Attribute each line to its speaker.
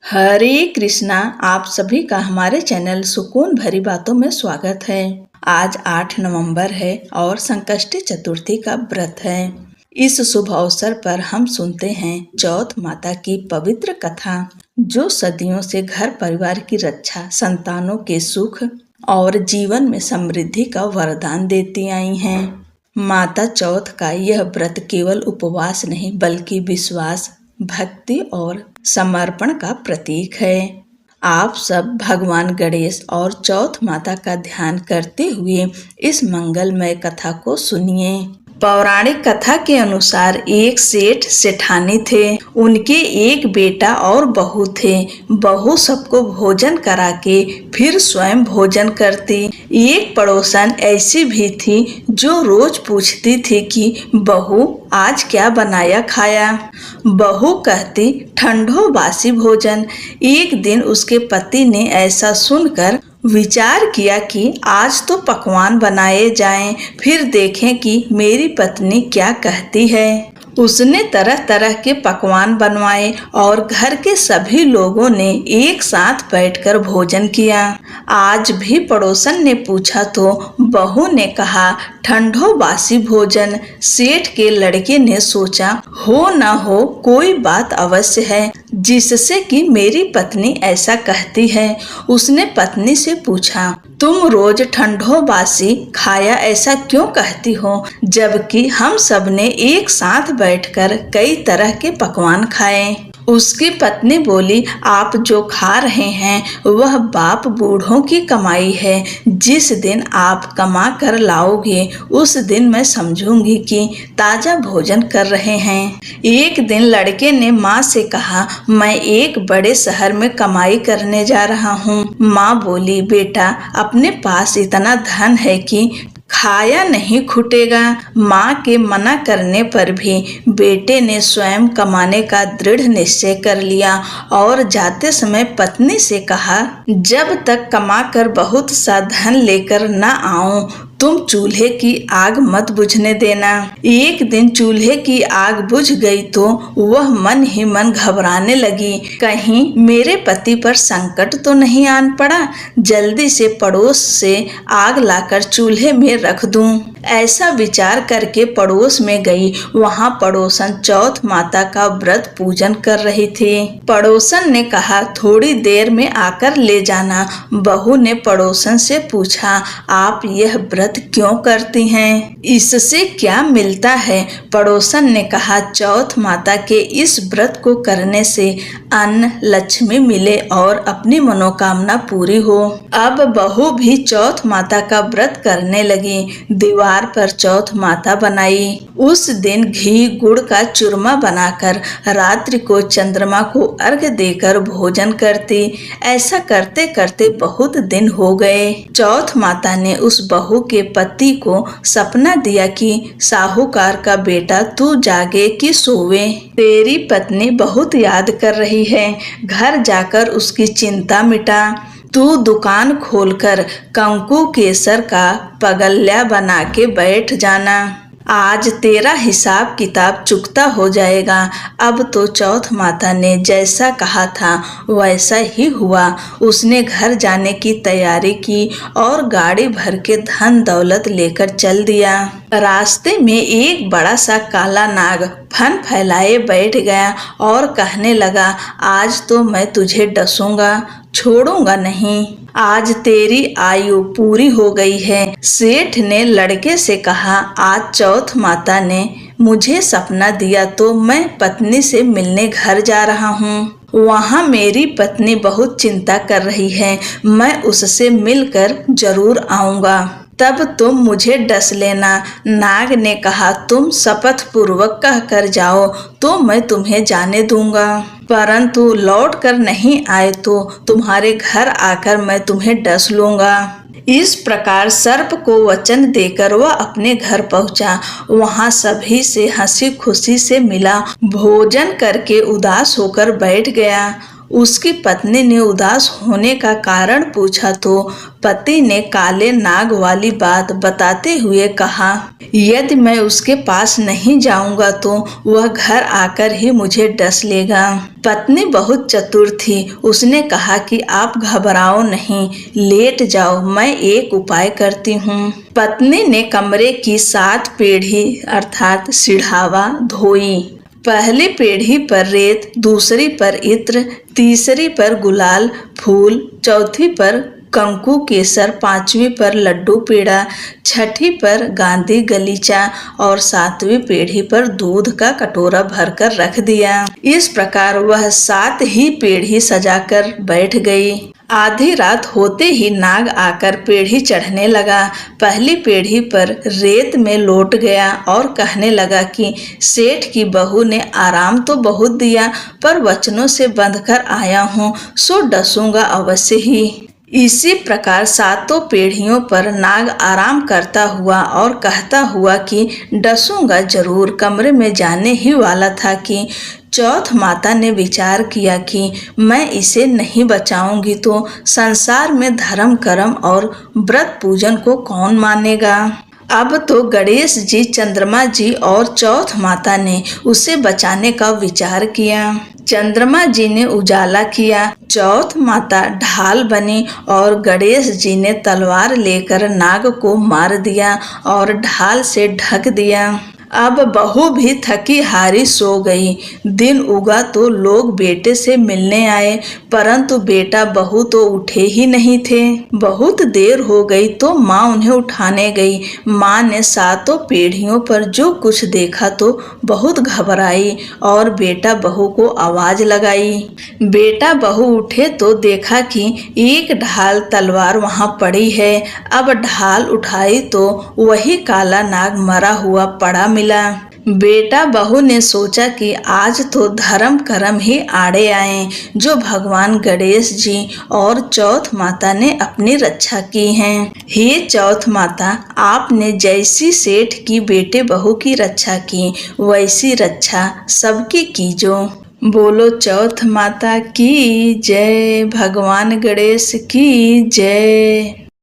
Speaker 1: हरे कृष्णा। आप सभी का हमारे चैनल सुकून भरी बातों में स्वागत है। आज 8 नवंबर है और संकष्टी चतुर्थी का व्रत है। इस शुभ अवसर पर हम सुनते हैं चौथ माता की पवित्र कथा, जो सदियों से घर परिवार की रक्षा, संतानों के सुख और जीवन में समृद्धि का वरदान देती आई हैं। माता चौथ का यह व्रत केवल उपवास नहीं बल्कि विश्वास, भक्ति और समर्पण का प्रतीक है। आप सब भगवान गणेश और चौथ माता का ध्यान करते हुए इस मंगलमय कथा को सुनिए। पौराणिक कथा के अनुसार एक सेठ सेठानी थे। उनके एक बेटा और बहू थे। बहू सबको भोजन करा के फिर स्वयं भोजन करती। एक पड़ोसन ऐसी भी थी जो रोज पूछती थी कि बहू आज क्या बनाया खाया। बहू कहती ठंडो बासी भोजन। एक दिन उसके पति ने ऐसा सुनकर विचार किया कि आज तो पकवान बनाए जाएं, फिर देखें कि मेरी पत्नी क्या कहती है। उसने तरह तरह के पकवान बनवाए और घर के सभी लोगों ने एक साथ बैठकर भोजन किया। आज भी पड़ोसन ने पूछा तो बहू ने कहा ठंडो बासी भोजन। सेठ के लड़के ने सोचा हो न हो कोई बात अवश्य है जिससे कि मेरी पत्नी ऐसा कहती है। उसने पत्नी से पूछा तुम रोज ठंडो बासी खाया ऐसा क्यों कहती हो, जबकि हम सब ने एक साथ बैठकर कई तरह के पकवान खाए। उसकी पत्नी बोली आप जो खा रहे हैं वह बाप बूढ़ों की कमाई है। जिस दिन आप कमा कर लाओगे उस दिन मैं समझूंगी कि ताजा भोजन कर रहे हैं। एक दिन लड़के ने माँ से कहा मैं एक बड़े शहर में कमाई करने जा रहा हूँ। माँ बोली बेटा अपने पास इतना धन है कि खाया नहीं खुटेगा। माँ के मना करने पर भी बेटे ने स्वयं कमाने का दृढ़ निश्चय कर लिया और जाते समय पत्नी से कहा जब तक कमाकर बहुत सा धन लेकर न आऊं तुम चूल्हे की आग मत बुझने देना। एक दिन चूल्हे की आग बुझ गई तो वह मन ही मन घबराने लगी, कहीं मेरे पति पर संकट तो नहीं आन पड़ा। जल्दी से पड़ोस से आग लाकर चूल्हे में रख दूं। ऐसा विचार करके पड़ोस में गई। वहां पड़ोसन चौथ माता का व्रत पूजन कर रही थी। पड़ोसन ने कहा थोड़ी देर में आकर ले जाना। बहू ने पड़ोसन से पूछा आप यह व्रत क्यों करती हैं, इससे क्या मिलता है। पड़ोसन ने कहा चौथ माता के इस व्रत को करने से अन्न लक्ष्मी मिले और अपनी मनोकामना पूरी हो। अब बहू भी चौथ माता का व्रत करने लगी। दीवार पर चौथ माता बनाई। उस दिन घी गुड़ का चूरमा बनाकर रात्रि को चंद्रमा को अर्घ्य देकर भोजन करती। ऐसा करते करते बहुत दिन हो गए। चौथ माता ने उस बहू के पति को सपना दिया कि साहूकार का बेटा तू जागे कि सोवे, तेरी पत्नी बहुत याद कर रही है, घर जाकर उसकी चिंता मिटा। तू दुकान खोलकर कंकु केसर का पगल्या बना के बैठ जाना। आज तेरा हिसाब किताब चुकता हो जाएगा। अब तो चौथ माता ने जैसा कहा था वैसा ही हुआ। उसने घर जाने की तैयारी की और गाड़ी भर के धन दौलत लेकर चल दिया। रास्ते में एक बड़ा सा काला नाग फन फैलाए बैठ गया और कहने लगा आज तो मैं तुझे डसूंगा, छोड़ूंगा नहीं। आज तेरी आयु पूरी हो गई है। सेठ ने लड़के से कहा आज चौथ माता ने मुझे सपना दिया तो मैं पत्नी से मिलने घर जा रहा हूँ। वहाँ मेरी पत्नी बहुत चिंता कर रही है। मैं उससे मिलकर जरूर आऊँगा, तब तुम मुझे डस लेना। नाग ने कहा तुम शपथ पूर्वक कह कर जाओ तो मैं तुम्हें जाने दूंगा, परंतु लौट कर नहीं आए तो तुम्हारे घर आकर मैं तुम्हें डस लूंगा। इस प्रकार सर्प को वचन देकर वह अपने घर पहुंचा। वहां सभी से हंसी खुशी से मिला। भोजन करके उदास होकर बैठ गया। उसकी पत्नी ने उदास होने का कारण पूछा तो पति ने काले नाग वाली बात बताते हुए कहा, यदि मैं उसके पास नहीं जाऊंगा तो वह घर आकर ही मुझे डस लेगा। पत्नी बहुत चतुर थी। उसने कहा कि आप घबराओ नहीं, लेट जाओ, मैं एक उपाय करती हूँ। पत्नी ने कमरे की 7 पीढ़ी अर्थात सिढ़ावा धोई। पहली पीढ़ी पर रेत, दूसरी पर इत्र, तीसरी पर गुलाल फूल, चौथी पर कंकु केसर, 5वीं पर लड्डू पेड़ा, 6ठी पर गांधी गलीचा और 7वीं पीढ़ी पर दूध का कटोरा भरकर रख दिया। इस प्रकार वह 7 ही पीढ़ी सजाकर बैठ गई। आधी रात होते ही नाग आकर पीढ़ी चढ़ने लगा। पहली पीढ़ी पर रेत में लौट गया और कहने लगा कि सेठ की बहू ने आराम तो बहुत दिया, पर वचनों से बंधकर आया हूँ, सो डसूंगा अवश्य ही। इसी प्रकार 7 पीढ़ियों पर नाग आराम करता हुआ और कहता हुआ कि डसूंगा जरूर कमरे में जाने ही वाला था कि चौथ माता ने विचार किया कि मैं इसे नहीं बचाऊंगी तो संसार में धर्म कर्म और व्रत पूजन को कौन मानेगा। अब तो गणेश जी, चंद्रमा जी और चौथ माता ने उसे बचाने का विचार किया। चंद्रमा जी ने उजाला किया, चौथ माता ढाल बनी और गणेश जी ने तलवार लेकर नाग को मार दिया और ढाल से ढक दिया। अब बहू भी थकी हारी सो गई। दिन उगा तो लोग बेटे से मिलने आए, परंतु बेटा बहू तो उठे ही नहीं थे। बहुत देर हो गई तो माँ उन्हें उठाने गई। माँ ने 7 पीढ़ियों पर जो कुछ देखा तो बहुत घबराई और बेटा बहू को आवाज लगाई। बेटा बहू उठे तो देखा कि एक ढाल तलवार वहाँ पड़ी है। अब ढाल उठाई तो वही काला नाग मरा हुआ पड़ा मिला। बेटा बहू ने सोचा कि आज तो धर्म कर्म ही आड़े आए, जो भगवान गणेश जी और चौथ माता ने अपनी रक्षा की है। हे चौथ माता, आपने जैसी सेठ की बेटे बहू की रक्षा की, वैसी रक्षा सबकी कीजो। बोलो चौथ माता की जय, भगवान गणेश की जय।